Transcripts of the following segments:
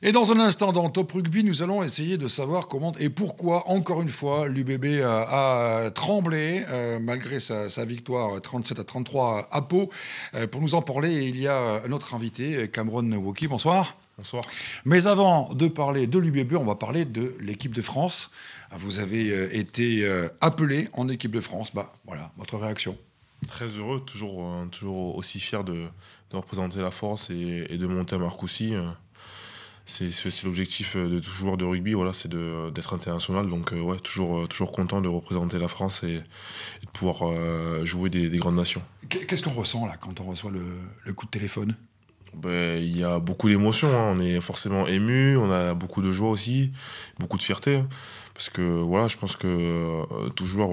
Et dans un instant, dans Top Rugby, nous allons essayer de savoir comment et pourquoi, encore une fois, l'UBB a tremblé malgré sa victoire 37-33 à Pau. Pour nous en parler, il y a notre invité, Cameron Woki. Bonsoir. Bonsoir. Mais avant de parler de l'UBB, on va parler de l'équipe de France. Vous avez été appelé en équipe de France. Voilà, votre réaction. Très heureux, toujours aussi fier de représenter la France et de monter à Marcoussis. C'est l'objectif de tout joueur de rugby, voilà, c'est d'être international. Donc toujours content de représenter la France et de pouvoir jouer des grandes nations. Qu'est-ce qu'on ressent là quand on reçoit le coup de téléphone ? Il y a beaucoup d'émotions, hein. On est forcément ému, on a beaucoup de joie aussi, beaucoup de fierté. Hein. Parce que voilà, je pense que tout joueur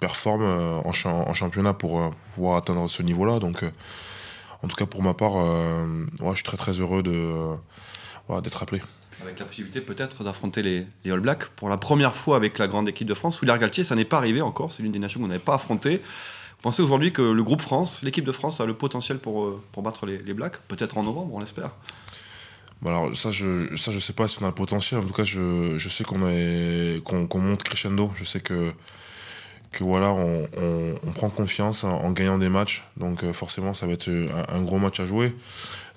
performe en championnat pour pouvoir atteindre ce niveau-là. Donc en tout cas pour ma part, je suis très heureux d'être appelé. Avec la possibilité peut-être d'affronter les All Blacks pour la première fois avec la grande équipe de France. Hilaire Galtier, ça n'est pas arrivé encore, c'est l'une des nations que vous n'avez pas affrontées. Vous pensez aujourd'hui que le groupe France, l'équipe de France, a le potentiel pour battre les Blacks, peut-être en novembre, on l'espère? Alors ça je sais pas si on a le potentiel. En tout cas, je sais qu'on monte crescendo. Je sais que voilà, on prend confiance en gagnant des matchs. Donc forcément, ça va être un gros match à jouer.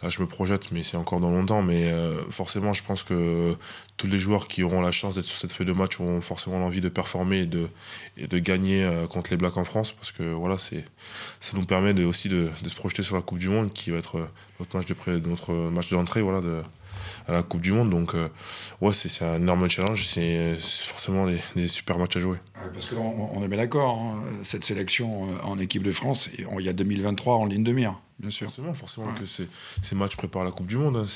Là, je me projette, mais c'est encore dans longtemps. Mais forcément, je pense que tous les joueurs qui auront la chance d'être sur cette feuille de match auront forcément l'envie de performer et de gagner contre les Blacks en France. Parce que voilà, ça nous permet aussi de se projeter sur la Coupe du Monde, qui va être notre match d'entrée à la Coupe du Monde. Donc c'est un énorme challenge. C'est forcément des super matchs à jouer. Parce que on est bien d'accord, hein, cette sélection en équipe de France, il y a 2023 en ligne de mire, bien sûr. Forcément que ces matchs préparent la Coupe du Monde. Hein,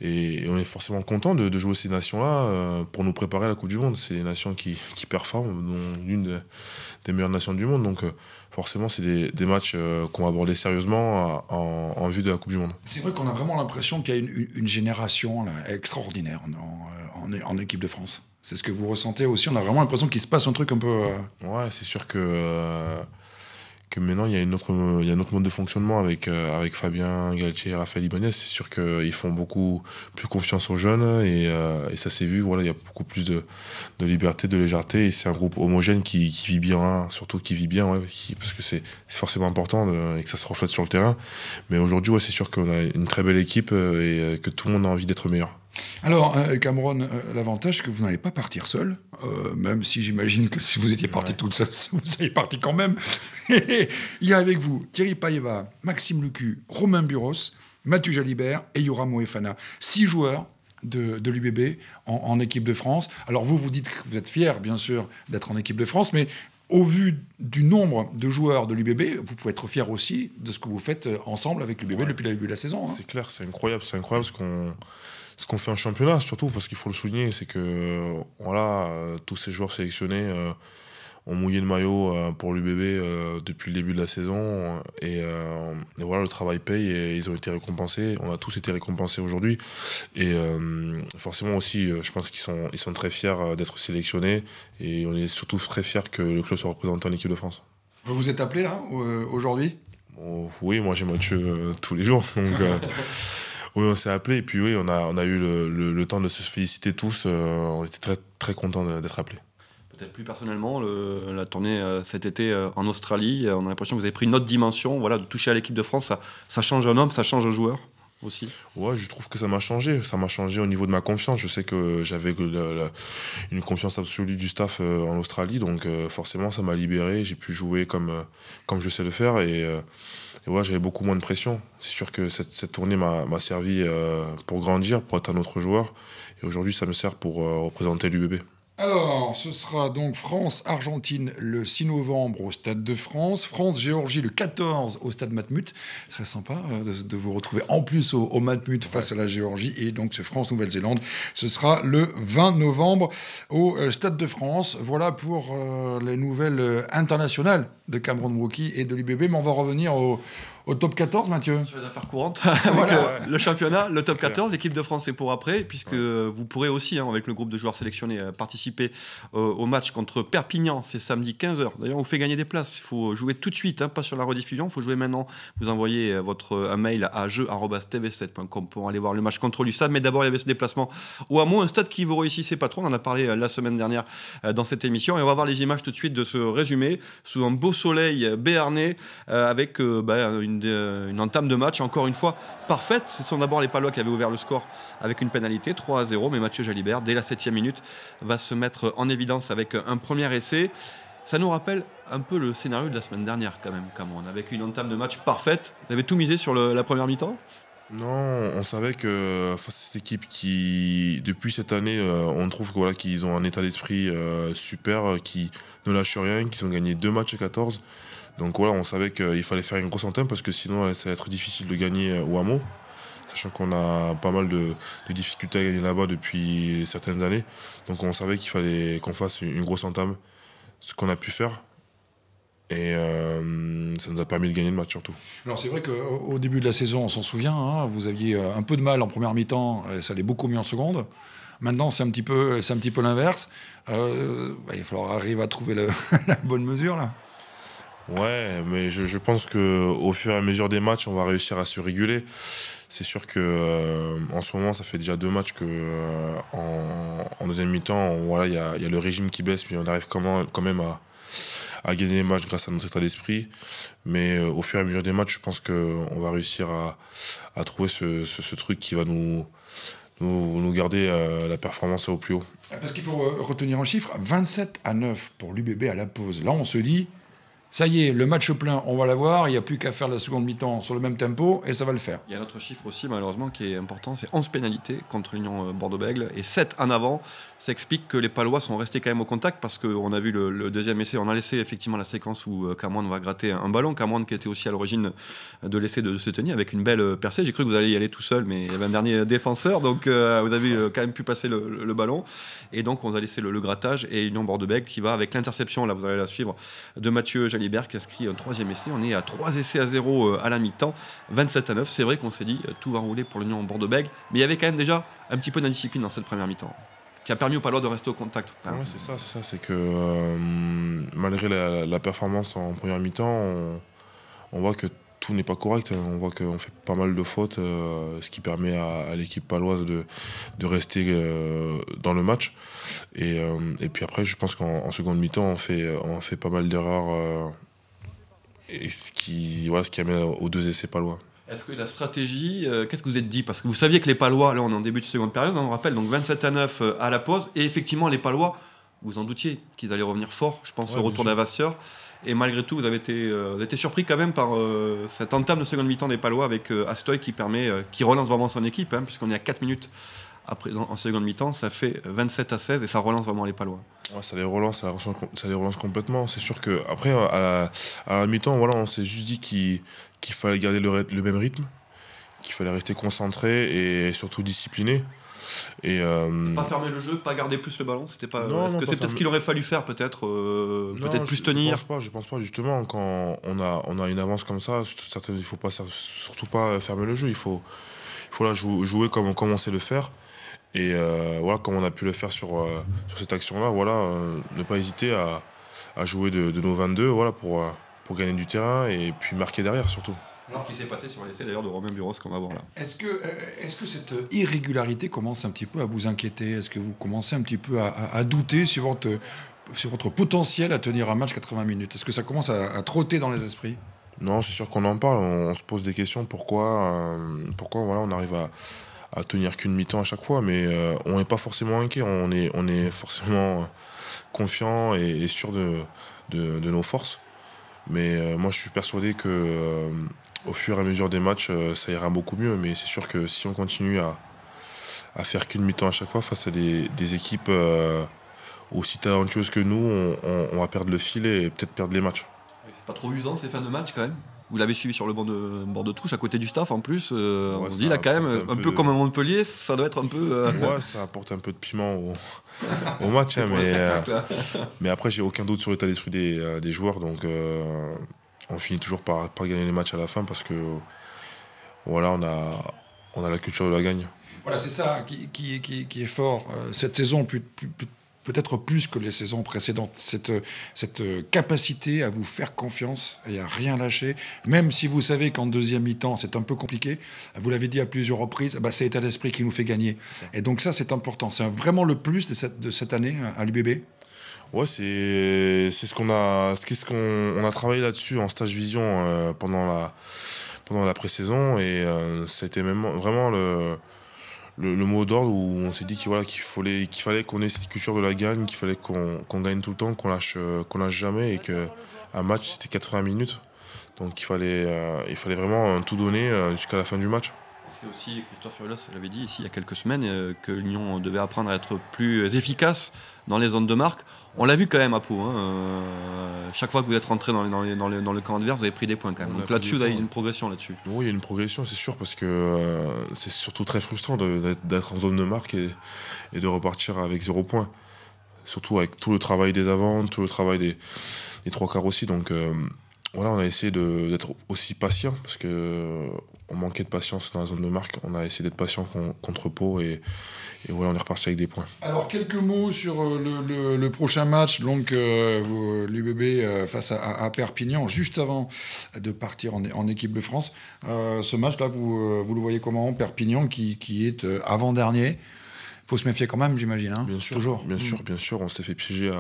et on est forcément content de jouer ces nations-là pour nous préparer à la Coupe du Monde. C'est des nations qui performent, dont l'une des meilleures nations du monde. Donc forcément, c'est des matchs qu'on va aborder sérieusement en vue de la Coupe du Monde. C'est vrai qu'on a vraiment l'impression qu'il y a une génération là, extraordinaire en équipe de France. C'est ce que vous ressentez aussi. On a vraiment l'impression qu'il se passe un truc un peu... Ouais, c'est sûr que maintenant, il y a un autre mode de fonctionnement avec Fabien Galtier et Raphaël Ibanez. C'est sûr qu'ils font beaucoup plus confiance aux jeunes et ça s'est vu. Voilà, il y a beaucoup plus de liberté, de légèreté. Et c'est un groupe homogène qui vit bien, hein, surtout qui vit bien, parce que c'est forcément important et que ça se reflète sur le terrain. Mais aujourd'hui, c'est sûr qu'on a une très belle équipe et que tout le monde a envie d'être meilleur. Alors, Cameron, l'avantage, c'est que vous n'allez pas partir seul, même si j'imagine que si vous étiez parti toute seule, vous seriez parti quand même. Il y a avec vous Thierry Paiva, Maxime Lucu, Romain Buros, Mathieu Jalibert et Yoram Moefana. 6 joueurs de l'UBB en équipe de France. Alors vous dites que vous êtes fiers, bien sûr, d'être en équipe de France, mais au vu du nombre de joueurs de l'UBB, vous pouvez être fiers aussi de ce que vous faites ensemble avec l'UBB depuis le début de la saison. Hein. C'est clair, c'est incroyable ce qu'on fait en championnat, surtout parce qu'il faut le souligner, c'est que tous ces joueurs sélectionnés ont mouillé le maillot pour l'UBB depuis le début de la saison et voilà, le travail paye et ils ont été récompensés. On a tous été récompensés aujourd'hui et forcément aussi, je pense qu'ils sont très fiers d'être sélectionnés et on est surtout très fiers que le club soit représenté en équipe de France. Vous vous êtes appelé là aujourd'hui ? Oui, moi j'ai Mathieu tous les jours, donc. Oui, on s'est appelé et puis oui, on a eu le temps de se féliciter tous. On était très, très contents d'être appelés. Peut-être plus personnellement, la tournée cet été en Australie, on a l'impression que vous avez pris une autre dimension. Voilà, de toucher à l'équipe de France, ça change un homme, ça change un joueur aussi. Ouais, je trouve que ça m'a changé. Ça m'a changé au niveau de ma confiance. Je sais que j'avais une confiance absolue du staff en Australie, donc forcément ça m'a libéré. J'ai pu jouer comme je sais le faire et ouais, j'avais beaucoup moins de pression. C'est sûr que cette tournée m'a servi pour grandir, pour être un autre joueur. Et aujourd'hui, ça me sert pour représenter l'UBB. Alors, ce sera donc France-Argentine le 6 novembre au Stade de France, France-Géorgie le 14 au Stade Matmut. Ce serait sympa de vous retrouver en plus au Matmut face à la Géorgie. Et donc, ce France-Nouvelle-Zélande, ce sera le 20 novembre au Stade de France. Voilà pour les nouvelles internationales de Cameron Woki et de l'UBB. Mais on va revenir au top 14, Mathieu. Sur les affaires courantes, avec le championnat, le top 14, l'équipe de France est pour après, puisque vous pourrez aussi, avec le groupe de joueurs sélectionnés, participer participer au match contre Perpignan, c'est samedi 15h. D'ailleurs, on vous fait gagner des places. Il faut jouer tout de suite, pas sur la rediffusion. Il faut jouer maintenant. Vous envoyez un mail à jeu@tv7.com pour aller voir le match contre l'USAM. Mais d'abord, il y avait ce déplacement au Hameau, un stade qui vous réussissait pas trop. On en a parlé la semaine dernière dans cette émission. Et on va voir les images tout de suite de ce résumé sous un beau soleil béarnais avec une entame de match, encore une fois, parfaite. Ce sont d'abord les Palois qui avaient ouvert le score avec une pénalité, 3-0. Mais Mathieu Jalibert, dès la 7e minute, va se mettre en évidence avec un premier essai. Ça nous rappelle un peu le scénario de la semaine dernière, quand même, Cameron, avec une entame de match parfaite. Vous avez tout misé sur la première mi-temps ? Non, on savait que face à cette équipe qui, depuis cette année, on trouve que, voilà, qu'ils ont un état d'esprit super, qui ne lâche rien, qu'ils ont gagné 2 matchs à 14. Donc voilà, on savait qu'il fallait faire une grosse entame parce que sinon ça va être difficile de gagner au Hameau, sachant qu'on a pas mal de difficultés à gagner là-bas depuis certaines années. Donc on savait qu'il fallait qu'on fasse une grosse entame, ce qu'on a pu faire. Et ça nous a permis de gagner le match surtout. Alors c'est vrai qu'au début de la saison, on s'en souvient, vous aviez un peu de mal en première mi-temps, et ça allait beaucoup mieux en seconde. Maintenant, c'est un petit peu l'inverse. Il va falloir arriver à trouver la bonne mesure, là. Ouais, mais je pense qu'au fur et à mesure des matchs, on va réussir à se réguler. C'est sûr que en ce moment, ça fait déjà 2 matchs que en deuxième mi-temps, voilà, il y a le régime qui baisse, puis on arrive quand même à gagner les matchs grâce à notre état d'esprit. Mais au fur et à mesure des matchs, je pense qu'on va réussir à trouver ce truc qui va nous garder la performance au plus haut. Parce qu'il faut retenir un chiffre, 27-9 pour l'UBB à la pause. Là, on se dit, ça y est, le match plein, on va l'avoir, il n'y a plus qu'à faire la seconde mi-temps sur le même tempo, et ça va le faire. Il y a un autre chiffre aussi, malheureusement, qui est important, c'est 11 pénalités contre l'Union Bordeaux-Bègles, et 7 en avant. Ça explique que les Palois sont restés quand même au contact, parce qu'on a vu le deuxième essai, on a laissé effectivement la séquence où Cameron va gratter un ballon. Cameron qui était aussi à l'origine de l'essai de se tenir avec une belle percée. J'ai cru que vous alliez y aller tout seul, mais il y avait un dernier défenseur, donc vous avez quand même pu passer le ballon. Et donc on a laissé le grattage, et l'Union Bordeaux-Bègles qui va avec l'interception, là vous allez la suivre, de Mathieu Jalibert qui inscrit un 3e essai. On est à 3 essais à 0 à la mi-temps, 27-9. C'est vrai qu'on s'est dit tout va rouler pour l'Union Bordeaux-Bègles, mais il y avait quand même déjà un petit peu d'indiscipline dans cette première mi-temps, qui a permis aux Palois de rester au contact. Ouais, c'est ça. C'est que malgré la performance en première mi-temps, on voit que tout n'est pas correct. On voit qu'on fait pas mal de fautes, ce qui permet à l'équipe paloise de rester dans le match. Et puis après, je pense qu'en seconde mi-temps, on fait pas mal d'erreurs. Et ce qui amène aux 2 essais palois. Est-ce que la stratégie, qu'est-ce que vous êtes dit ? Parce que vous saviez que les Palois, là on est en début de seconde période, on rappelle, donc 27-9 à la pause, et effectivement les Palois, vous en doutiez qu'ils allaient revenir fort, je pense, au retour d'Avassieur, et malgré tout vous avez été surpris quand même par cette entame de seconde mi-temps des Palois avec Astoy qui relance vraiment son équipe, puisqu'on est à 4 minutes après, en seconde mi-temps, ça fait 27-16 et ça relance vraiment les Palois. Ouais, ça les relance complètement. C'est sûr qu'après, à la mi-temps, voilà, on s'est juste dit qu'il fallait garder le même rythme, qu'il fallait rester concentré et surtout discipliné. Et pas fermer le jeu, pas garder plus le ballon, c'était pas. Non, est-ce que c'est peut-être ce qu'il aurait fallu faire, peut-être plus tenir. Je pense pas justement, quand on a une avance comme ça, il faut pas surtout pas fermer le jeu. Il faut là jouer comme on sait le faire. Et voilà, comme on a pu le faire sur cette action-là, voilà, ne pas hésiter à jouer de nos 22, voilà, pour gagner du terrain et puis marquer derrière surtout. Ce qui s'est passé sur l'essai d'ailleurs de Romain Buros qu'on va voir là. Est-ce que cette irrégularité commence un petit peu à vous inquiéter ? Est-ce que vous commencez un petit peu à douter sur votre potentiel à tenir un match 80 minutes ? Est-ce que ça commence à trotter dans les esprits ? Non, c'est sûr qu'on en parle, on se pose des questions, pourquoi voilà, on arrive à tenir qu'une mi-temps à chaque fois, mais on n'est pas forcément inquiet, on est forcément confiant et sûr de nos forces. Mais moi je suis persuadé que au fur et à mesure des matchs, ça ira beaucoup mieux, mais c'est sûr que si on continue à faire qu'une mi-temps à chaque fois face à des équipes aussi talentueuses que nous, on va perdre le fil et peut-être perdre les matchs. C'est pas trop usant ces fins de match quand même ? Vous l'avez suivi sur le bord de touche à côté du staff en plus. On se dit là quand même, un peu comme à Montpellier, ça doit être un peu. Ouais, ça apporte un peu de piment au match, mais après j'ai aucun doute sur l'état d'esprit des joueurs, donc on finit toujours par gagner les matchs à la fin parce que voilà, on a la culture de la gagne. Voilà, c'est ça qui est fort. Cette saison, peut-être plus que les saisons précédentes. Cette capacité à vous faire confiance et à rien lâcher, même si vous savez qu'en deuxième mi-temps, c'est un peu compliqué. Vous l'avez dit à plusieurs reprises, c'est l'état d'esprit qui nous fait gagner. Et donc ça, c'est important. C'est vraiment le plus de cette année à l'UBB. Ouais, c'est ce qu'on a travaillé là-dessus en stage vision pendant la pré-saison, et c'était même vraiment le mot d'ordre où on s'est dit qu'il fallait qu'on ait cette culture de la gagne, qu'il fallait qu'on gagne tout le temps, qu'on lâche jamais, et qu'un match c'était 80 minutes. Donc il fallait vraiment tout donner jusqu'à la fin du match. C'est aussi, Christophe Furios l'avait dit ici il y a quelques semaines, que Lyon devait apprendre à être plus efficace dans les zones de marque. On l'a vu quand même à Pau. Chaque fois que vous êtes rentré dans le camp adverse, vous avez pris des points quand même. Donc là-dessus, vous avez une progression là-dessus. Oui, il y a une progression, c'est sûr, parce que c'est surtout très frustrant d'être en zone de marque et de repartir avec 0 points. Surtout avec tout le travail des avant, tout le travail des 3 quarts aussi. Donc voilà, on a essayé d'être aussi patient, parce que on manquait de patience dans la zone de marque. On a essayé d'être patient contre Pau, et voilà, on est reparti avec des points. Alors, quelques mots sur le prochain match, donc l'UBB face à Perpignan, juste avant de partir en équipe de France. Ce match-là, vous le voyez comment? Perpignan qui est avant-dernier. Il faut se méfier quand même, j'imagine. Hein, bien sûr, toujours. Bien sûr. On s'est fait piéger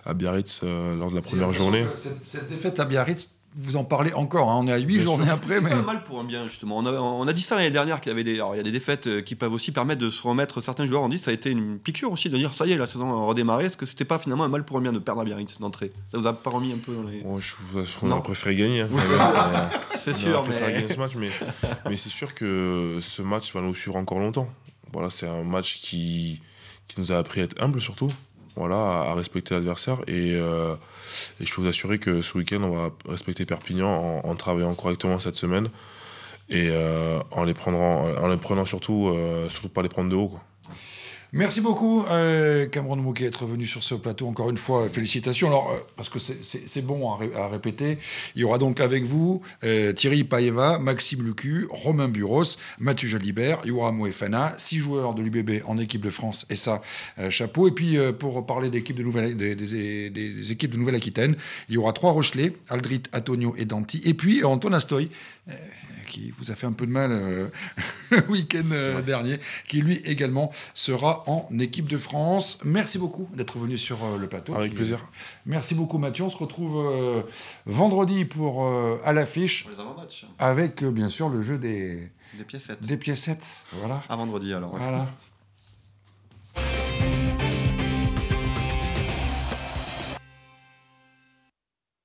à Biarritz lors de la première journée. Cette défaite à Biarritz, vous en parlez encore, hein, on est à 8 journées après. C'est pas mal pour un bien, justement. On a dit ça l'année dernière, qu'il y avait il y a des défaites qui peuvent aussi permettre de se remettre. Certains joueurs ont dit que ça a été une piqûre aussi de dire ça y est, la saison a redémarré. Est-ce que c'était pas finalement un mal pour un bien de perdre à Biarritz d'entrée? Ça vous a pas remis un peu dans les... On a préféré gagner. Hein. C'est sûr. On a préféré gagner ce match, mais c'est sûr que ce match va nous suivre encore longtemps. Voilà, c'est un match qui nous a appris à être humble, surtout. Voilà, à respecter l'adversaire, et je peux vous assurer que ce week-end on va respecter Perpignan en travaillant correctement cette semaine, et en les prenant surtout pas les prendre de haut, quoi. Merci beaucoup, Cameron Mouquet, d'être venu sur ce plateau. Encore une fois, félicitations. Alors, parce que c'est bon à répéter, il y aura donc avec vous Thierry Paiva, Maxime Lucu, Romain Buros, Mathieu Jalibert, Youra Moefana, 6 joueurs de l'UBB en équipe de France, et ça, chapeau. Et puis, pour parler des équipes de Nouvelle-Aquitaine, il y aura 3 Rochelais, Aldrit, Antonio et Danti. Et puis, Antoine Astoy, qui vous a fait un peu de mal le week-end dernier, qui lui également sera en équipe de France. Merci beaucoup d'être venu sur le plateau. Avec plaisir. Merci beaucoup, Mathieu. On se retrouve vendredi pour à l'affiche, Pour les avant-matchs. avec bien sûr le jeu des piécettes. Des piécettes, voilà. À vendredi alors. Voilà.